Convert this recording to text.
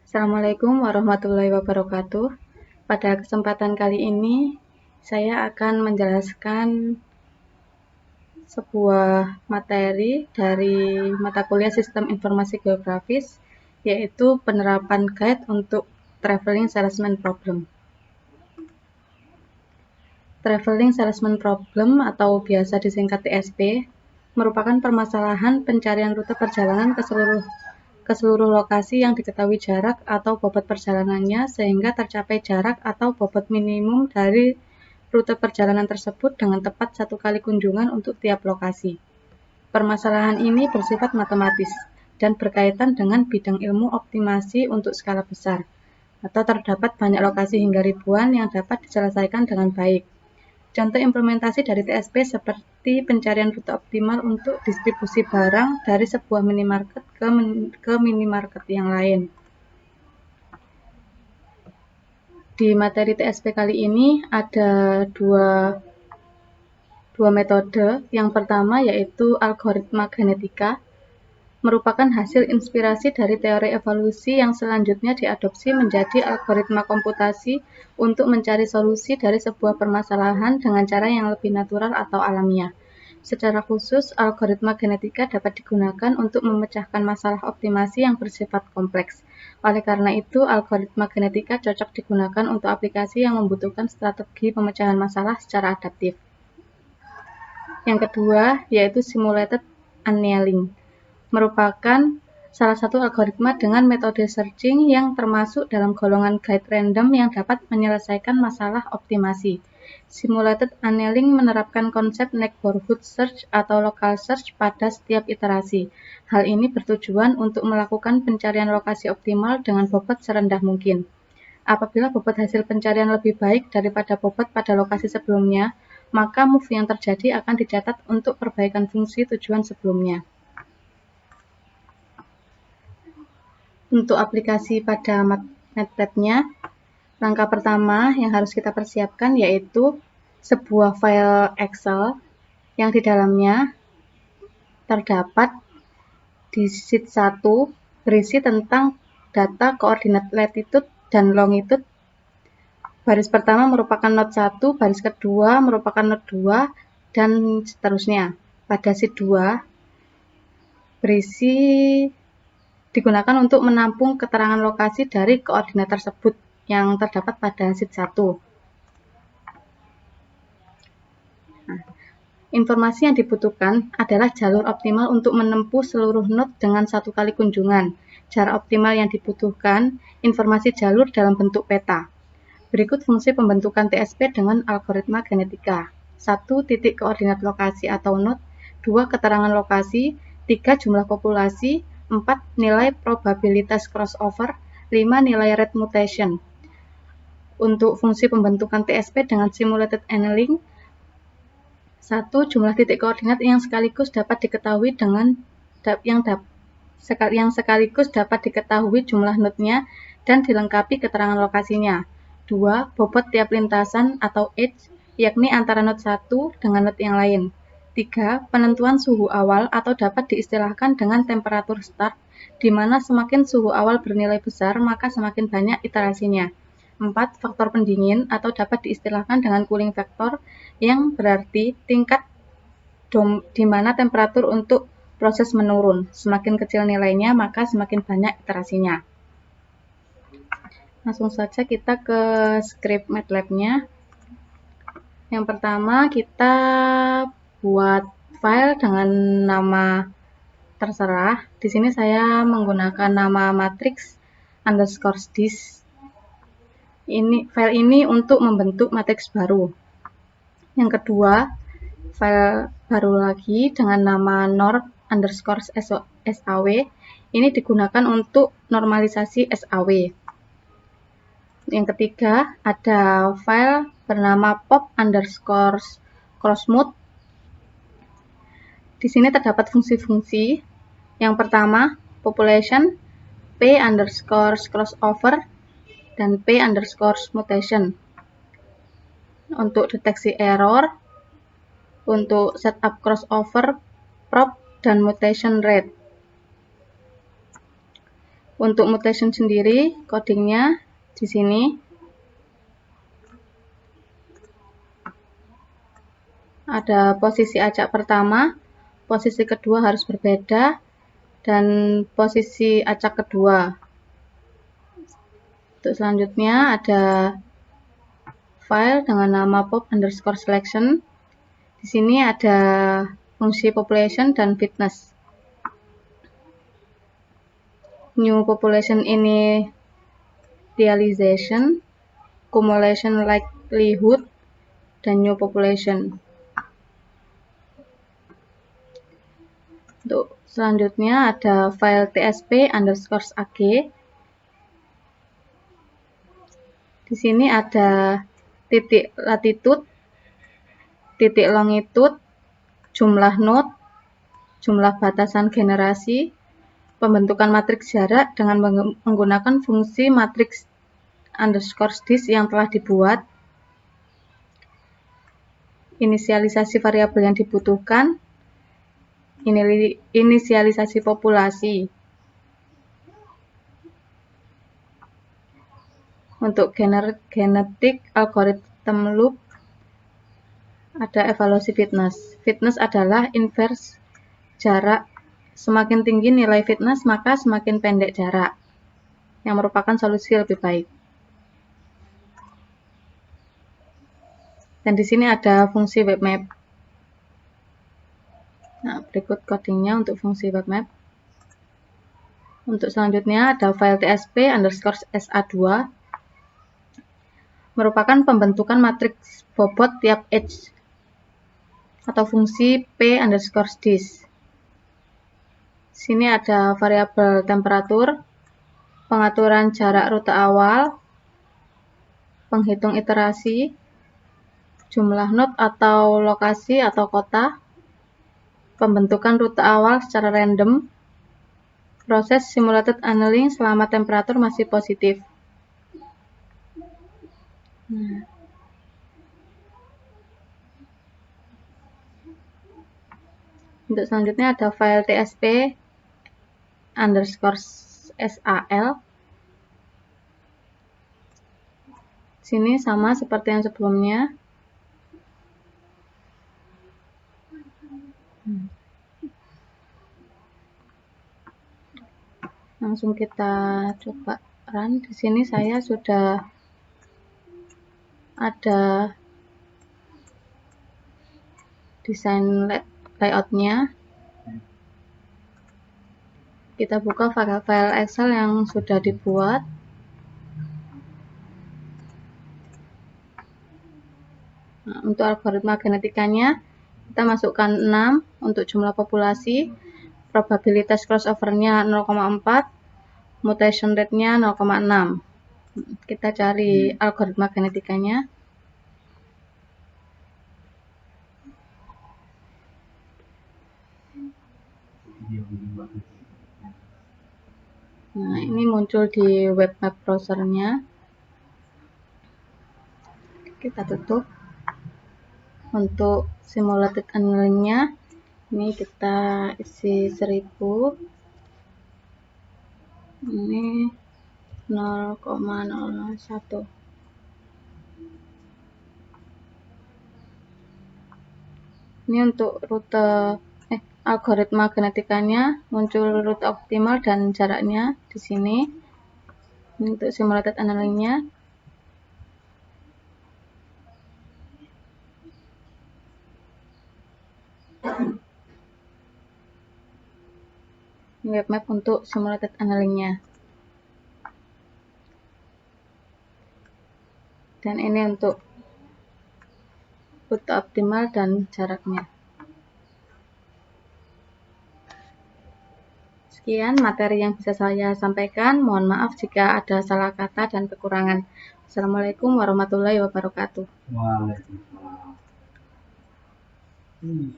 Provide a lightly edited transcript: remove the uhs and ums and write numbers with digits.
Assalamualaikum warahmatullahi wabarakatuh. Pada kesempatan kali ini, saya akan menjelaskan sebuah materi dari mata kuliah Sistem Informasi Geografis, yaitu penerapan guide untuk Traveling Salesman Problem. Traveling Salesman Problem atau biasa disingkat TSP merupakan permasalahan pencarian rute perjalanan ke seluruh lokasi yang diketahui jarak atau bobot perjalanannya sehingga tercapai jarak atau bobot minimum dari rute perjalanan tersebut dengan tepat satu kali kunjungan untuk tiap lokasi. Permasalahan ini bersifat matematis dan berkaitan dengan bidang ilmu optimasi untuk skala besar, atau terdapat banyak lokasi hingga ribuan yang dapat diselesaikan dengan baik. Contoh implementasi dari TSP seperti pencarian rute optimal untuk distribusi barang dari sebuah minimarket ke minimarket yang lain. Di materi TSP kali ini ada dua metode. Yang pertama yaitu algoritma genetika, merupakan hasil inspirasi dari teori evolusi yang selanjutnya diadopsi menjadi algoritma komputasi untuk mencari solusi dari sebuah permasalahan dengan cara yang lebih natural atau alamiah. Secara khusus, algoritma genetika dapat digunakan untuk memecahkan masalah optimasi yang bersifat kompleks. Oleh karena itu, algoritma genetika cocok digunakan untuk aplikasi yang membutuhkan strategi pemecahan masalah secara adaptif. Yang kedua, yaitu simulated annealing, merupakan salah satu algoritma dengan metode searching yang termasuk dalam golongan guide random yang dapat menyelesaikan masalah optimasi. Simulated annealing menerapkan konsep neighborhood search atau local search pada setiap iterasi. Hal ini bertujuan untuk melakukan pencarian lokasi optimal dengan bobot serendah mungkin. Apabila bobot hasil pencarian lebih baik daripada bobot pada lokasi sebelumnya, maka move yang terjadi akan dicatat untuk perbaikan fungsi tujuan sebelumnya. Untuk aplikasi pada MATLAB-nya, langkah pertama yang harus kita persiapkan yaitu sebuah file Excel yang di dalamnya terdapat di sheet 1 berisi tentang data koordinat latitude dan longitude. Baris pertama merupakan not 1, baris kedua merupakan not 2, dan seterusnya. Pada sheet 2 berisi digunakan untuk menampung keterangan lokasi dari koordinat tersebut yang terdapat pada sheet 1. Informasi yang dibutuhkan adalah jalur optimal untuk menempuh seluruh node dengan satu kali kunjungan. Jarak optimal yang dibutuhkan, informasi jalur dalam bentuk peta. Berikut fungsi pembentukan TSP dengan algoritma genetika. 1. Titik koordinat lokasi atau node. 2. Keterangan lokasi. 3. Jumlah populasi. 4. Nilai probabilitas crossover. 5. Nilai rate mutation. Untuk fungsi pembentukan TSP dengan simulated annealing, 1. Jumlah titik koordinat yang sekaligus dapat diketahui jumlah node-nya dan dilengkapi keterangan lokasinya. 2. Bobot tiap lintasan atau edge, yakni antara node 1 dengan node yang lain. 3. Penentuan suhu awal atau dapat diistilahkan dengan temperatur start, di mana semakin suhu awal bernilai besar, maka semakin banyak iterasinya. 4. Faktor pendingin atau dapat diistilahkan dengan cooling factor, yang berarti tingkat di mana temperatur untuk proses menurun. Semakin kecil nilainya, maka semakin banyak iterasinya. Langsung saja kita ke script MATLAB-nya. Yang pertama, kita buat file dengan nama terserah. Di sini saya menggunakan nama matrix_dis. File ini untuk membentuk matriks baru. Yang kedua, file baru lagi dengan nama norm_saw. Ini digunakan untuk normalisasi SAW. Yang ketiga, ada file bernama pop_crossmode. Di sini terdapat fungsi-fungsi. Yang pertama, population, p_crossover, dan p_mutation. Untuk deteksi error, untuk setup crossover, prop, dan mutation rate. Untuk mutation sendiri, codingnya di sini. Ada posisi acak pertama, posisi kedua harus berbeda, dan posisi acak kedua. Untuk selanjutnya ada file dengan nama pop_selection. Di sini ada fungsi population dan fitness. New population initialization, cumulation likelihood, dan new population. Untuk selanjutnya ada file tsp_ag. Di sini ada titik latitude, titik longitude, jumlah node, jumlah batasan generasi, pembentukan matriks jarak dengan menggunakan fungsi matriks_dis yang telah dibuat, inisialisasi variabel yang dibutuhkan, inisialisasi populasi. Untuk genetic algorithm loop ada evaluasi fitness. Fitness adalah inverse jarak. Semakin tinggi nilai fitness, maka semakin pendek jarak, yang merupakan solusi lebih baik. Dan di sini ada fungsi webmap. Nah, berikut codingnya untuk fungsi webmap. Untuk selanjutnya ada file tsp_sa2, merupakan pembentukan matriks bobot tiap edge, atau fungsi p_dis. Sini ada variabel temperatur, pengaturan jarak rute awal, penghitung iterasi, jumlah node atau lokasi atau kota, pembentukan rute awal secara random, proses simulated annealing selama temperatur masih positif. Untuk selanjutnya ada file tsp_sal. Sini sama seperti yang sebelumnya. Langsung kita coba run. Di sini saya sudah ada desain layoutnya. Kita buka file Excel yang sudah dibuat. Nah, untuk algoritma genetikanya, kita masukkan 6 untuk jumlah populasi, probabilitas crossover-nya 0,4, mutation rate-nya 0,6. Kita cari algoritma genetikanya. Nah, ini muncul di webmap browser-nya. Kita tutup. Untuk simulated annealing-nya, ini kita isi 1000. Ini 0,001. Ini untuk rute algoritma genetikanya, muncul rute optimal dan jaraknya di sini. Ini untuk simulated annealing-nya. Webmap untuk simulated annealing-nya. Dan ini untuk rute optimal dan jaraknya. Sekian materi yang bisa saya sampaikan. Mohon maaf jika ada salah kata dan kekurangan. Assalamualaikum warahmatullahi wabarakatuh. Waalaikumsalam.